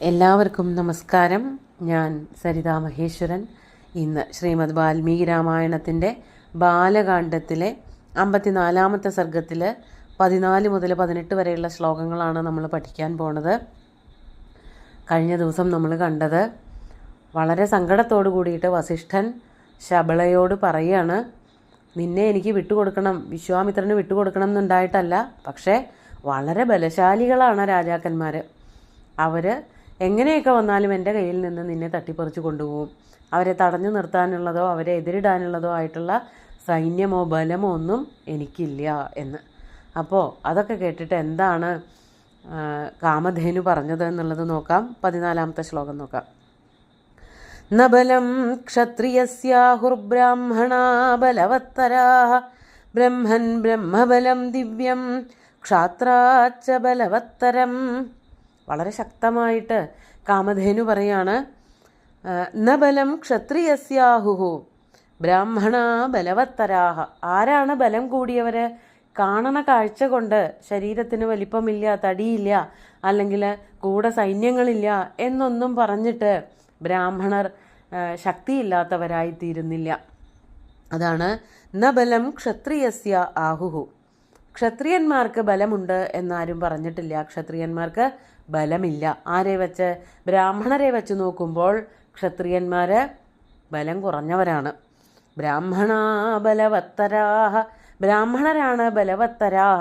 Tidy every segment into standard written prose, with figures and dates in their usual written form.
എല്ലാവർക്കും നമസ്കാരം. ഞാൻ സരിതാ മഹേശ്വരൻ. ഇന്ന് ശ്രീമദ് വാൽമീകി രാമായണത്തിൻ്റെ ബാലകാണ്ഡത്തിലെ 54-ാമത്തെ സർഗത്തിൽ 14 മുതൽ 18 വരെയുള്ള ശ്ലോകങ്ങളാണ് നമ്മൾ പഠിക്കാൻ പോണത്. കഴിഞ്ഞ ദിവസം നമ്മൾ കണ്ടത് വളരെ സങ്കടത്തോടു കൂടിയിട്ട് വസിഷ്ഠൻ ശബളയോട് പറയാണ്, നിന്നെ എനിക്ക് വിട്ടുകൊടുക്കണം, വിശ്വാമിത്രന് വിട്ടുകൊടുക്കണം എന്നുണ്ടായിട്ടല്ല, പക്ഷേ വളരെ ബലശാലികളാണ് രാജാക്കന്മാർ. അവർ എങ്ങനെയൊക്കെ വന്നാലും എൻ്റെ കയ്യിൽ നിന്ന് നിന്നെ തട്ടിപ്പറിച്ച് കൊണ്ടുപോകും. അവരെ തടഞ്ഞു നിർത്താനുള്ളതോ അവരെ എതിരിടാനുള്ളതോ ആയിട്ടുള്ള സൈന്യമോ ബലമോ ഒന്നും എനിക്കില്ല എന്ന്. അപ്പോൾ അതൊക്കെ കേട്ടിട്ട് എന്താണ് കാമധേനു പറഞ്ഞത് എന്നുള്ളത് നോക്കാം. 14-ാമത്തെ ശ്ലോകം നോക്കാം. നബലം ക്ഷത്രിയസ്യാഹുർബ്രാഹ്മണാ ബലവത്തരാഃ ബ്രഹ്മൻ ബ്രഹ്മബലം ദിവ്യം ക്ഷാത്രാച്ച ബലവത്തരം. വളരെ ശക്തമായിട്ട് കാമധേനു പറയാണ്, നബലം ക്ഷത്രിയസ്യാഹുഹു ബ്രാഹ്മണ ബലവത്തരാഹ. ആരാണ് ബലം കൂടിയവർ? കാണണ കാഴ്ച കൊണ്ട് ശരീരത്തിന് വലിപ്പമില്ല, തടിയില്ല, അല്ലെങ്കിൽ കൂടെ സൈന്യങ്ങളില്ല എന്നൊന്നും പറഞ്ഞിട്ട് ബ്രാഹ്മണർ ശക്തിയില്ലാത്തവരായിത്തീരുന്നില്ല. അതാണ് നബലം ക്ഷത്രിയസ്യ ആഹുഹു. ക്ഷത്രിയന്മാർക്ക് ബലമുണ്ട് എന്നാരും പറഞ്ഞിട്ടില്ല. ക്ഷത്രിയന്മാർക്ക് ബലമില്ല. ആരെ വെച്ച്? ബ്രാഹ്മണരെ വെച്ച് നോക്കുമ്പോൾ ക്ഷത്രിയന്മാർ ബലം കുറഞ്ഞവരാണ്. ബ്രാഹ്മണ ബലവത്തരാഹ. ബ്രാഹ്മണരാണ് ബലവത്തരാഹ,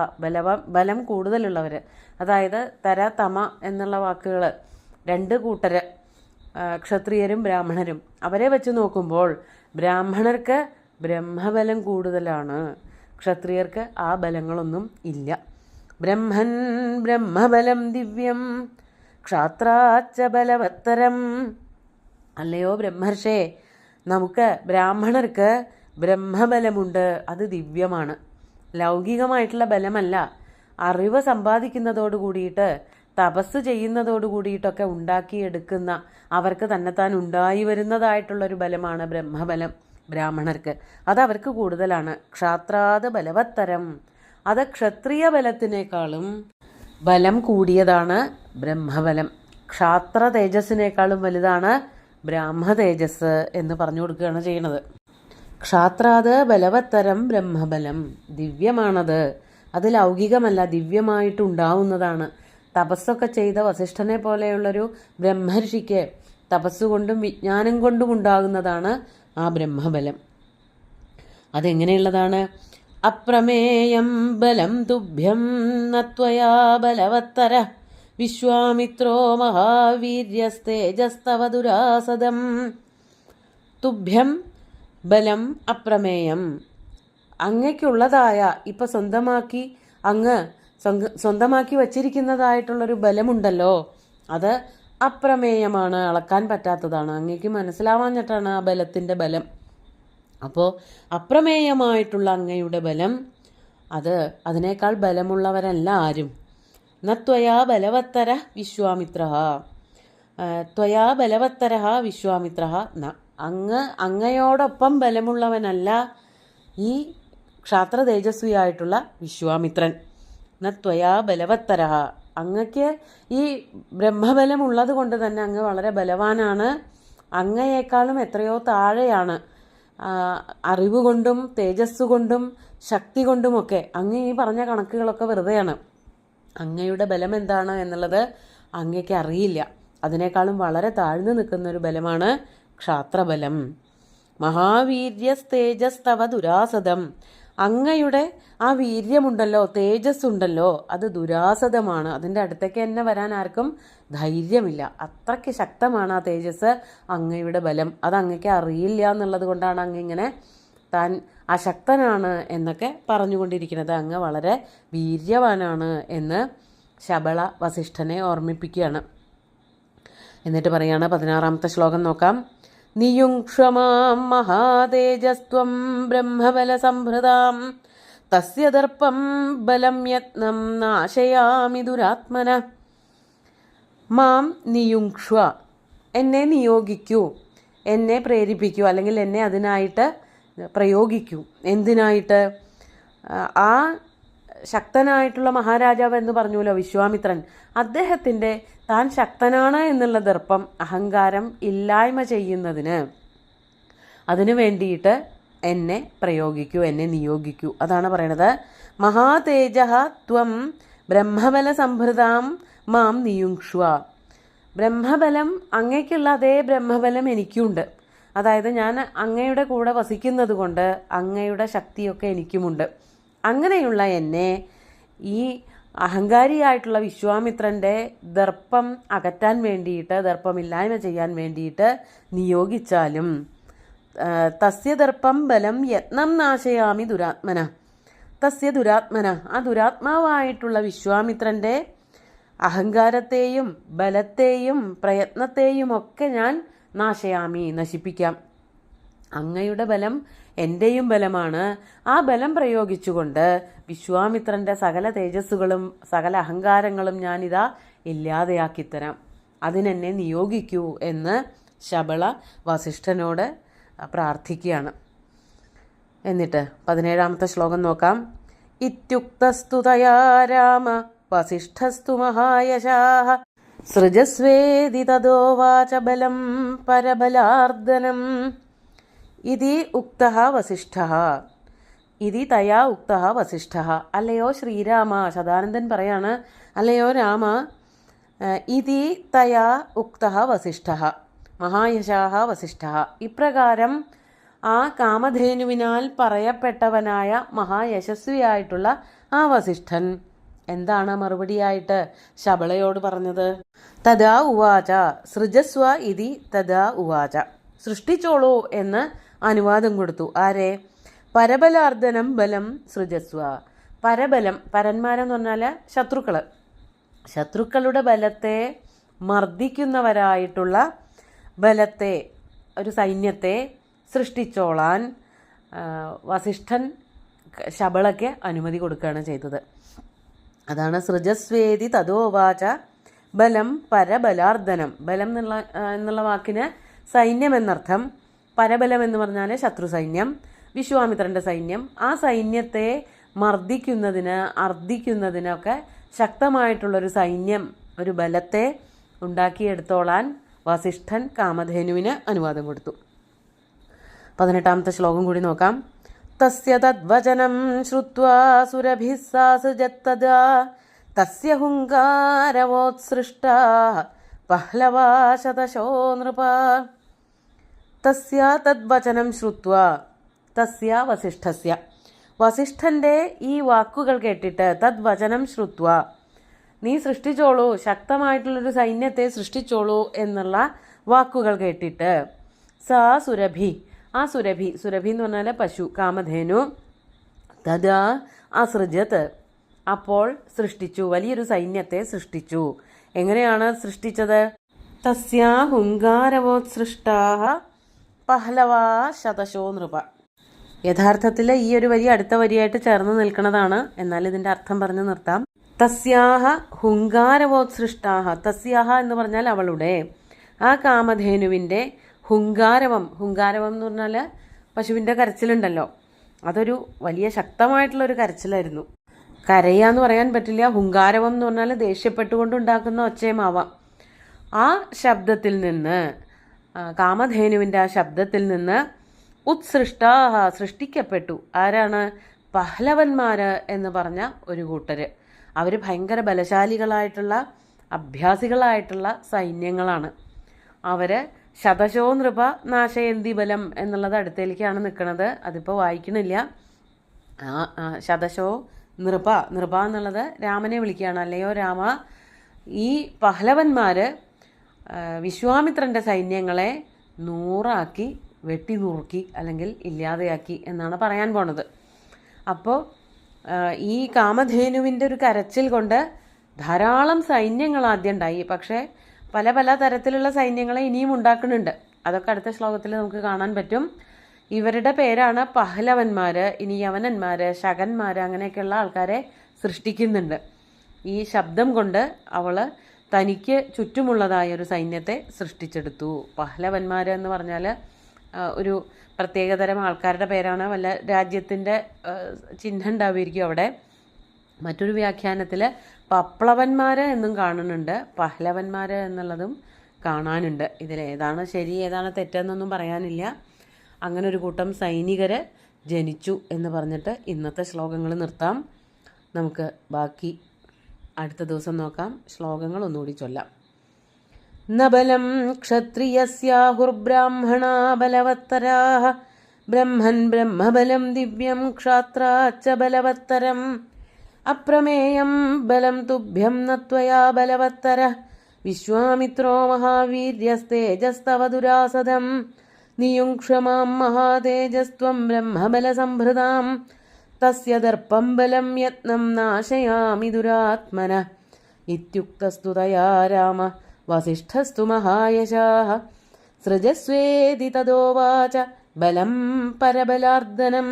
ബലം കൂടുതലുള്ളവർ. അതായത് തര തമ എന്നുള്ള വാക്കുകൾ, രണ്ട് കൂട്ടർ, ക്ഷത്രിയരും ബ്രാഹ്മണരും. അവരെ വെച്ച് നോക്കുമ്പോൾ ബ്രാഹ്മണർക്ക് ബ്രഹ്മബലം കൂടുതലാണ്, ക്ഷത്രിയർക്ക് ആ ബലങ്ങളൊന്നും ഇല്ല. ബ്രഹ്മൻ ബ്രഹ്മബലം ദിവ്യം ക്ഷാത്രാച്ച ബലവത്തരം. അല്ലയോ ബ്രഹ്മർഷേ, നമുക്ക് ബ്രാഹ്മണർക്ക് ബ്രഹ്മബലമുണ്ട്, അത് ദിവ്യമാണ്. ലൗകികമായിട്ടുള്ള ബലമല്ല, അറിവ് സമ്പാദിക്കുന്നതോട് കൂടിയിട്ട് തപസ് ചെയ്യുന്നതോട് കൂടിയിട്ടൊക്കെ ഉണ്ടാക്കിയെടുക്കുന്ന, അവർക്ക് തന്നെത്താൻ ഉണ്ടായി വരുന്നതായിട്ടുള്ളൊരു ബലമാണ് ബ്രഹ്മബലം ബ്രാഹ്മണർക്ക്. അതവർക്ക് കൂടുതലാണ്. ക്ഷാത്രാത് ബലവത്തരം. അത് ക്ഷത്രിയ ബലത്തിനേക്കാളും ബലം കൂടിയതാണ് ബ്രഹ്മബലം. ക്ഷാത്ര തേജസ്സിനേക്കാളും വലുതാണ് ബ്രാഹ്മ തേജസ് എന്ന് പറഞ്ഞു കൊടുക്കുകയാണ് ചെയ്യുന്നത്. ക്ഷാത്രാത് ബലവത്തരം ബ്രഹ്മബലം. ദിവ്യമാണത്. അത് ലൗകികമല്ല, ദിവ്യമായിട്ടുണ്ടാവുന്നതാണ്. തപസ്സൊക്കെ ചെയ്ത വസിഷ്ഠനെ പോലെയുള്ളൊരു ബ്രഹ്മർഷിക്ക് തപസ്സുകൊണ്ടും വിജ്ഞാനം കൊണ്ടും ഉണ്ടാകുന്നതാണ് ആ ബ്രഹ്മബലം. അതെങ്ങനെയുള്ളതാണ്? അപ്രമേയം ബലം തുഭ്യം നത്വയാ ബലവത്തര വിശ്വാമിത്രോ മഹാവീര്യസ്തേജസ്തവ ദുരാസദം. തുഭ്യം ബലം അപ്രമേയം. അങ്ങയ്ക്കുള്ളതായ, ഇപ്പം സ്വന്തമാക്കി വച്ചിരിക്കുന്നതായിട്ടുള്ളൊരു ബലമുണ്ടല്ലോ, അത് അപ്രമേയമാണ്, അളക്കാൻ പറ്റാത്തതാണ്. അങ്ങയ്ക്ക് മനസ്സിലാവാഞ്ഞിട്ടാണ് ആ ബലത്തിൻ്റെ ബലം. അപ്പോൾ അപ്രമേയമായിട്ടുള്ള അങ്ങയുടെ ബലം, അതിനേക്കാൾ ബലമുള്ളവരല്ല ആരും. നത്വയാ ബലവത്തര വിശ്വാമിത്ര. ത്വയാ ബലവത്തര വിശ്വാമിത്ര. അങ്ങയോടൊപ്പം ബലമുള്ളവനല്ല ഈ ക്ഷാത്ര തേജസ്വിയായിട്ടുള്ള വിശ്വാമിത്രൻ. നത്വയാ ബലവത്തര. അങ്ങക്ക് ഈ ബ്രഹ്മബലമുള്ളത് കൊണ്ട് തന്നെ അങ്ങ് വളരെ ബലവാനാണ്. അങ്ങയേക്കാളും എത്രയോ താഴെയാണ് അറിവ് കൊണ്ടും തേജസ് കൊണ്ടും ശക്തി കൊണ്ടുമൊക്കെ. അങ്ങ് ഈ പറഞ്ഞ കണക്കുകളൊക്കെ വെറുതെയാണ്. അങ്ങയുടെ ബലം എന്താണ് എന്നുള്ളത് അങ്ങയ്ക്ക് അറിയില്ല. അതിനേക്കാളും വളരെ താഴ്ന്നു നിൽക്കുന്നൊരു ബലമാണ് ക്ഷാത്രബലം. മഹാവീര്യസ്തേജസ്തവ ദുരാസദം. അങ്ങയുടെ ആ വീര്യമുണ്ടല്ലോ, തേജസ് ഉണ്ടല്ലോ, അത് ദുരാസദമാണ്. അതിൻ്റെ അടുത്തേക്ക് തന്നെ വരാൻ ആർക്കും ധൈര്യമില്ല. അത്രയ്ക്ക് ശക്തമാണ് ആ തേജസ്, അങ്ങയുടെ ബലം. അത് അങ്ങയ്ക്ക് അറിയില്ല എന്നുള്ളത് കൊണ്ടാണ് അങ്ങിങ്ങനെ താൻ അശക്തനാണ് എന്നൊക്കെ പറഞ്ഞുകൊണ്ടിരിക്കുന്നത്. അങ്ങ് വളരെ വീര്യവാനാണ് എന്ന് ശബള വസിഷ്ഠനെ ഓർമ്മിപ്പിക്കുകയാണ്. എന്നിട്ട് പറയാണ്, 16-ാമത്തെ ശ്ലോകം നോക്കാം. നിയുങ്ക്ഷമാം മഹാതേജസ്ത്വം ബ്രഹ്മബല സംഭൃതാം തസ്യ ദർപ്പം ബലം യത്നം നാശയാമി ദുരാത്മന. മാം നിയുങ്ക്ഷ്വ. എന്നെ നിയോഗിക്കൂ, എന്നെ പ്രേരിപ്പിക്കൂ, അല്ലെങ്കിൽ എന്നെ അതിനായിട്ട് പ്രയോഗിക്കൂ. എന്തിനായിട്ട്? ആ ശക്തനായിട്ടുള്ള മഹാരാജാവ് എന്ന് പറഞ്ഞുല്ലോ വിശ്വാമിത്രൻ, അദ്ദേഹത്തിൻ്റെ താൻ ശക്തനാണ് എന്നുള്ള ദർപ്പം, അഹങ്കാരം ഇല്ലായ്മ ചെയ്യുന്നതിന് അതിനു വേണ്ടിയിട്ട് എന്നെ പ്രയോഗിക്കൂ, എന്നെ നിയോഗിക്കൂ. അതാണ് പറയണത്. മഹാതേജ ത്വം ബ്രഹ്മബല സംഭൃതാം മാം നിയുങ്ഷ്വ. ബ്രഹ്മബലം, അങ്ങയ്ക്കുള്ള അതേ ബ്രഹ്മബലം എനിക്കുണ്ട്. അതായത് ഞാൻ അങ്ങയുടെ കൂടെ വസിക്കുന്നത് കൊണ്ട് അങ്ങയുടെ ശക്തിയൊക്കെ എനിക്കുമുണ്ട്. അങ്ങനെയുള്ള എന്നെ ഈ അഹങ്കാരിയായിട്ടുള്ള വിശ്വാമിത്രൻ്റെ ദർപ്പം അകറ്റാൻ വേണ്ടിയിട്ട്, ദർപ്പമില്ലായ്മ ചെയ്യാൻ വേണ്ടിയിട്ട് നിയോഗിച്ചാലും തസ്യ ദർപ്പം ബലം യത്നം നാശയാമി ദുരാത്മന. തസ്യ ദുരാത്മന, ആ ദുരാത്മാവായിട്ടുള്ള വിശ്വാമിത്രൻ്റെ അഹങ്കാരത്തെയും ബലത്തെയും പ്രയത്നത്തെയും ഒക്കെ ഞാൻ നാശയാമി, നശിപ്പിക്കാം. അങ്ങയുടെ ബലം എൻ്റെയും ബലമാണ്. ആ ബലം പ്രയോഗിച്ചുകൊണ്ട് വിശ്വാമിത്രൻ്റെ സകല തേജസ്സുകളും സകല അഹങ്കാരങ്ങളും ഞാനിതാ ഇല്ലാതെയാക്കിത്തരാം. അതിനെന്നെ നിയോഗിക്കൂ എന്ന് ശബള വസിഷ്ഠനോട് പ്രാർത്ഥിക്കുകയാണ്. എന്നിട്ട് 17ാമത്തെ ശ്ലോകം നോക്കാം. ഇത്യുക്തസ്തു തയാ രാമ വസിഷ്ഠസ്തു മഹായശാഃ സൃജസ്വേതി തദോവാച ബലം പരബലാർദ്ദനം ഇതി ഉക്തഃ വസിഷ്ഠഃ. ഇതി തയാ ഉക്തഃ വസിഷ്ഠഃ. അല്ലയോ ശ്രീരാമ, സദാനന്ദൻ പറയാണ്, അല്ലയോ രാമ, ഇതി തയാ ഉക്തഃ വസിഷ്ഠഃ മഹായശാഃ വസിഷ്ഠഃ. ഇപ്രകാരം ആ കാമധേനുവിനാൽ പറയപ്പെട്ടവനായ മഹായശസ്വിയായിട്ടുള്ള ആ വസിഷ്ഠൻ എന്താണ് മറുപടിയായിട്ട് ശബളയോട് പറഞ്ഞത്? തഥാ ഉവാച സൃജസ്വ ഇതി തഥാ ഉവാച. സൃഷ്ടിച്ചോളൂ എന്ന് അനുവാദം കൊടുത്തു. ആരെ? പരബലാർദ്ദനം ബലം സൃജസ്വ. പരബലം, പരന്മാരെന്ന് പറഞ്ഞാൽ ശത്രുക്കളുടെ ബലത്തെ മർദ്ദിക്കുന്നവരായിട്ടുള്ള ബലത്തെ, ഒരു സൈന്യത്തെ സൃഷ്ടിച്ചോളാൻ വസിഷ്ഠൻ ശബളയ്ക്ക് അനുമതി കൊടുക്കുകയാണ് ചെയ്തത്. അതാണ് സൃജസ്വേതി തദോവാച ബലം പരബലാർദ്ദനം. ബലം എന്നുള്ള വാക്കിന് സൈന്യം എന്നർത്ഥം. പരബലം എന്ന് പറഞ്ഞാൽ ശത്രു സൈന്യം, വിശ്വാമിത്രൻ്റെ സൈന്യം. ആ സൈന്യത്തെ മർദ്ദിക്കുന്നതിന്, അർദ്ദിക്കുന്നതിനൊക്കെ ശക്തമായിട്ടുള്ളൊരു സൈന്യം, ഒരു ബലത്തെ ഉണ്ടാക്കിയെടുത്തോളാൻ വസിഷ്ഠൻ കാമധേനുവിന് അനുവാദം കൊടുത്തു. 18ാമത്തെ ശ്ലോകം കൂടി നോക്കാം. തസ്യ തദ്വചനം ശ്രുത്വാ സുരഭിഃ സാസൃജത്തദാ തസ്യ ഹുങ്കാരവോത്സൃഷ്ടാ പഹ്ലവാ ശതശോ നൃപ. തസ്യ തദ്വചനം ശ്രുത്വാ, തസ്യ വസിഷ്ഠസ്യ, വസിഷ്ഠൻ്റെ ഈ വാക്കുകൾ കേട്ടിട്ട്, തദ്വചനം ശ്രുത്വാ, നീ സൃഷ്ടിച്ചോളൂ, ശക്തമായിട്ടുള്ളൊരു സൈന്യത്തെ സൃഷ്ടിച്ചോളൂ എന്നുള്ള വാക്കുകൾ കേട്ടിട്ട്, സാ സുരഭി, ആ സുരഭി, സുരഭി എന്ന് പറഞ്ഞാൽ പശു, കാമധേനു, തഥാ അസൃജത്, അപ്പോൾ സൃഷ്ടിച്ചു, വലിയൊരു സൈന്യത്തെ സൃഷ്ടിച്ചു. എങ്ങനെയാണ് സൃഷ്ടിച്ചത്? തസ്യാ ഹുങ്കാരവോത്സൃഷ്ടാഃ പഹ്ലവാ ശതശോ നൃപ. യഥാർത്ഥത്തിൽ ഈ ഒരു വരി അടുത്ത വരിയായിട്ട് ചേർന്ന് നിൽക്കുന്നതാണ്. എന്നാൽ ഇതിൻ്റെ അർത്ഥം പറഞ്ഞു നിർത്താം. തസ്യാഹ ഹുങ്കാരവോത്സൃഷ്ടാഃ, തസ്യാഹ എന്ന് പറഞ്ഞാൽ അവളുടെ, ആ കാമധേനുവിൻ്റെ ഹുങ്കാരവം, ഹുങ്കാരവം എന്ന് പറഞ്ഞാൽ പശുവിൻ്റെ കരച്ചിലുണ്ടല്ലോ, അതൊരു വലിയ ശക്തമായിട്ടുള്ളൊരു കരച്ചിലായിരുന്നു. കരയാന്ന് പറയാൻ പറ്റില്ല. ഹുങ്കാരവം എന്ന് പറഞ്ഞാൽ ദേഷ്യപ്പെട്ടുകൊണ്ടുണ്ടാക്കുന്ന ഒച്ചയുമാവാം. ആ ശബ്ദത്തിൽ നിന്ന്, കാമധേനുവിൻ്റെ ആ ശബ്ദത്തിൽ നിന്ന് ഉത്സൃഷ്ടാഹ, സൃഷ്ടിക്കപ്പെട്ടു. ആരാണ്? പഹ്ലവന്മാർ എന്ന് പറഞ്ഞ ഒരു കൂട്ടർ. അവർ ഭയങ്കര ബലശാലികളായിട്ടുള്ള, അഭ്യാസികളായിട്ടുള്ള സൈന്യങ്ങളാണ്. അവർ ശതശോ നൃപ നാശയന്തി ബലം എന്നുള്ളത് അടുത്തേക്കാണ് നിൽക്കുന്നത്. അതിപ്പോൾ വായിക്കണില്ല. ശതശോ നൃപ, നൃപ എന്നുള്ളത് രാമനെ വിളിക്കുകയാണ്. അല്ലയോ രാമ, ഈ പഹ്ലവന്മാർ വിശ്വാമിത്രൻ്റെ സൈന്യങ്ങളെ 100 വെട്ടി നുറുക്കി, അല്ലെങ്കിൽ ഇല്ലാതെയാക്കി എന്നാണ് പറയാൻ പോണത്. അപ്പോൾ ഈ കാമധേനുവിൻ്റെ ഒരു കരച്ചിൽ കൊണ്ട് ധാരാളം സൈന്യങ്ങൾ ആദ്യം ഉണ്ടായി. പക്ഷേ പല പല തരത്തിലുള്ള സൈന്യങ്ങളെ ഇനിയും ഉണ്ടാക്കുന്നുണ്ട്. അതൊക്കെ അടുത്ത ശ്ലോകത്തിൽ നമുക്ക് കാണാൻ പറ്റും. ഇവരുടെ പേരാണ് പഹ്ലവന്മാർ. ഇനി യവനന്മാർ, ശകന്മാർ, അങ്ങനെയൊക്കെയുള്ള ആൾക്കാരെ സൃഷ്ടിക്കുന്നുണ്ട്. ഈ ശബ്ദം കൊണ്ട് അവൾ തനിക്ക് ചുറ്റുമുള്ളതായ ഒരു സൈന്യത്തെ സൃഷ്ടിച്ചെടുത്തു. പഹ്ലവന്മാർ എന്ന് പറഞ്ഞാൽ ഒരു പ്രത്യേകതരം ആൾക്കാരുടെ പേരാണ്. വല്ല രാജ്യത്തിൻ്റെ ചിഹ്നം ഉണ്ടാവുമായിരിക്കും അവിടെ. മറ്റൊരു വ്യാഖ്യാനത്തിൽ പപ്ലവന്മാർ എന്നും കാണുന്നുണ്ട്, പഹ്ലവന്മാർ എന്നുള്ളതും കാണാനുണ്ട്. ഇതിലേതാണ് ശരി ഏതാണ് തെറ്റെന്നൊന്നും പറയാനില്ല. അങ്ങനെ ഒരു കൂട്ടം സൈനികർ ജനിച്ചു എന്ന് പറഞ്ഞിട്ട് ഇന്നത്തെ ശ്ലോകങ്ങൾ നിർത്താം. നമുക്ക് ബാക്കി അടുത്ത ദിവസം നോക്കാം. ശ്ലോകങ്ങൾ ഒന്നുകൂടി ചൊല്ലാം. നബലം ക്ഷത്രിയസ്യാഹുർബ്രാഹ്മണാ ബലവത്തരാഃ ബ്രഹ്മൻ ബ്രഹ്മബലം ദിവ്യം ക്ഷാത്രാച്ച ബലവത്തരം അപ്രമേയം ബലം തുഭ്യം ന ത്വയാ ബലവത്തരഃ വിശ്വാമിത്രോ മഹാവീര്യസ്തേജസ്തവ ദുരാസദം നിയുങ്ക്ഷമാം മഹാതേജസ്ത്വം ബ്രഹ്മബലസംഭൃതാം തസ്യ ദർപ്പം ബലം യത്നം നാശയാമി ദുരാത്മനഃ ഇത്യുക്തസ്തു തയാ രാമ വസിഷ്ഠസ്തു മഹായശാഃ സൃജസ്വേതി തദോവാച ബലം പരബലാർദ്ദനം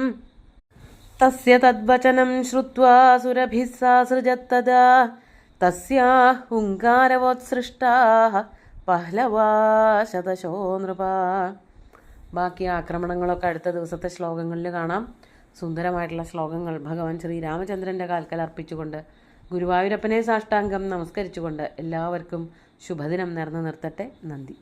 തസ്യ തദ്വചനം ശ്രുത്വാ സുരഭിഃ സാസൃജത്തദാ തസ്യാഃ ഹുങ്കാരവോത്സൃഷ്ടാഃ പഹ്ലവാ ശതശോ നൃപാ. ബാക്കി ആക്രമണങ്ങളൊക്കെ അടുത്ത ദിവസത്തെ ശ്ലോകങ്ങളിൽ കാണാം. സുന്ദരമായിട്ടുള്ള ശ്ലോകങ്ങൾ ഭഗവാൻ ശ്രീരാമചന്ദ്രൻ്റെ കാൽക്കൽ അർപ്പിച്ചുകൊണ്ട് ഗുരുവായൂരപ്പനെ സാഷ്ടാംഗം നമസ്കരിച്ചുകൊണ്ട് എല്ലാവർക്കും ശുഭദിനം നേർന്നു നിർത്തട്ടെ. നന്ദി.